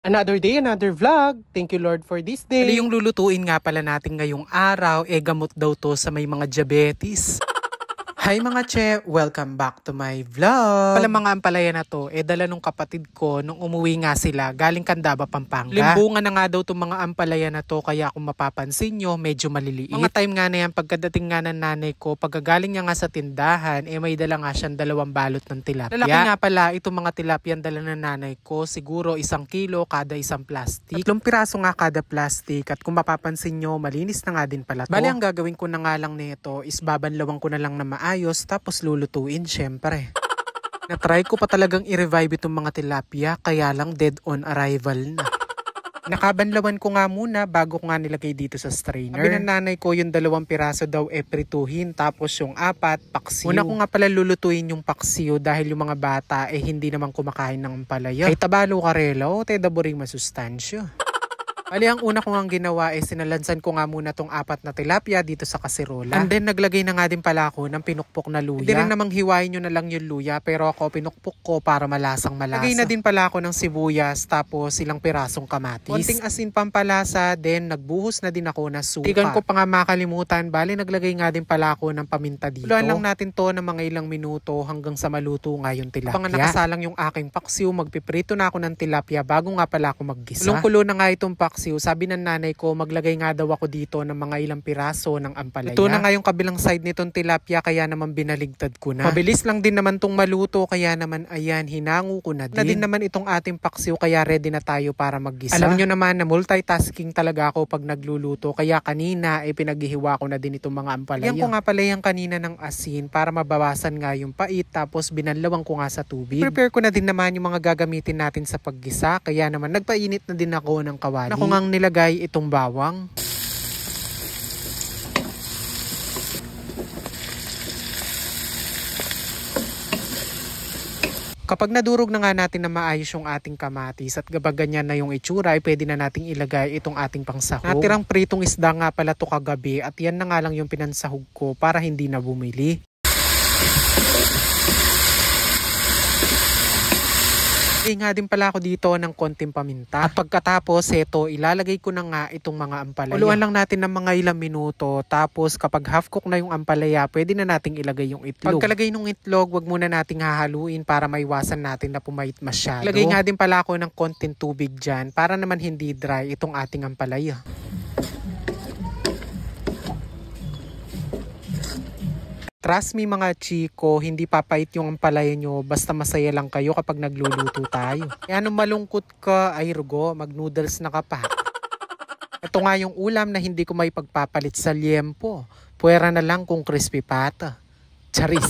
Another day, another vlog. Thank you Lord for this day. Yung lulutuin nga pala natin ngayong araw, gamot daw to sa may mga diabetes. Hi mga che, welcome back to my vlog. Pala mga ampalaya na to, dala nung kapatid ko nung umuwi nga sila galing Candaba, Pampanga. Limbungan na nga daw tong mga ampalaya na to, kaya kung mapapansin nyo, medyo maliliit. Mga time nga na yan, pagkadating nga ng nanay ko, pagkagaling niya nga sa tindahan, may dala nga siyang 2 balot ng tilapia. Lalaki nga pala itong mga tilapia ang dala ng nanay ko, siguro 1 kilo kada isang plastic. 3 piraso nga kada plastic, at kung mapapansin nyo, malinis na nga din pala to. Bali ang gagawin ko na nga lang nito is babanlawang ko na lang na maayos, tapos lulutuin syempre. Na-try ko pa talagang i-revive itong mga tilapia, kaya lang dead on arrival na. Nakabanlawan ko nga muna bago ko nga nilagay dito sa strainer. Sabi ng nanay ko yung 2 piraso daw prituhin, tapos yung 4 paksiw. Una ko nga pala lulutuin yung paksiw dahil yung mga bata hindi naman kumakain ng ampalaya. Ay tabalo karelo, te daburing masustansyo. Bali, ang una ko nga ginawa sinalansan ko nga muna tong 4 na tilapia dito sa kaserola. And then naglagay na nga din pala ako ng pinukpok na luya. Hindi rin namang hiwain nyo na lang yung luya, pero ako pinukpok ko para malasang malasa. Lagay na din pala ako ng sibuyas, tapos 1 pirasong kamatis. Konting asin pampalasa, then nagbuhos na din ako na suka. Tigan ko pa nga makalimutan, bali naglagay nga din pala ako ng paminta dito. Kuluan lang natin to ng mga ilang minuto hanggang sa maluto nga yung tilapia. Kapag nakasalang yung aking paksiw, magpiprito na ako ng tilapia bago nga pala ako maggisa. Kulong-kulo na nga itong paksiw. Sabi ng nanay ko, maglagay nga daw ako dito ng mga ilang piraso ng ampalaya. Ito na nga yung kabilang side nitong tilapia, kaya naman binaligtad ko na. Mabilis lang din naman tong maluto, kaya naman ayan, hinango ko na din. Na din naman itong ating paksiw, kaya ready na tayo para maggisa. Alam nyo naman na multitasking talaga ako pag nagluluto, kaya kanina pinaghihiwa ko na din itong mga ampalaya. Yan ko nga pala yung kanina ng asin para mabawasan nga yung pait, tapos binanlawang ko nga sa tubig. Prepare ko na din naman yung mga gagamitin natin sa paggisa, kaya naman nagpainit na din ako ng kawali. Ako ngang nilagay itong bawang. Kapag nadurog na nga natin na maayos yung ating kamatis at kapag ganyan na yung itsura, pwede na nating ilagay itong ating pangsahog. Natirang pritong isda nga pala to kagabi, at yan na nga lang yung pinansahog ko para hindi na bumili. Nga din pala ako dito ng konting paminta. At pagkatapos ilalagay ko na nga itong mga ampalaya. Uluan lang natin ng mga ilang minuto, tapos kapag half cook na yung ampalaya, pwede na nating ilagay yung itlog. Pagkalagay ng itlog, wag muna nating hahaluin para maiwasan natin na pumait masyado. Ilagay nga din pala ako ng konting tubig dyan para naman hindi dry itong ating ampalaya. Trust me mga chiko, hindi papait yung ampalaya nyo, basta masaya lang kayo kapag nagluluto tayo. Kaya nung malungkot ka, ay rugo, mag-noodles na ka pa. Ito nga yung ulam na hindi ko may pagpapalit sa liempo. Puwera na lang kung crispy pata. Charis.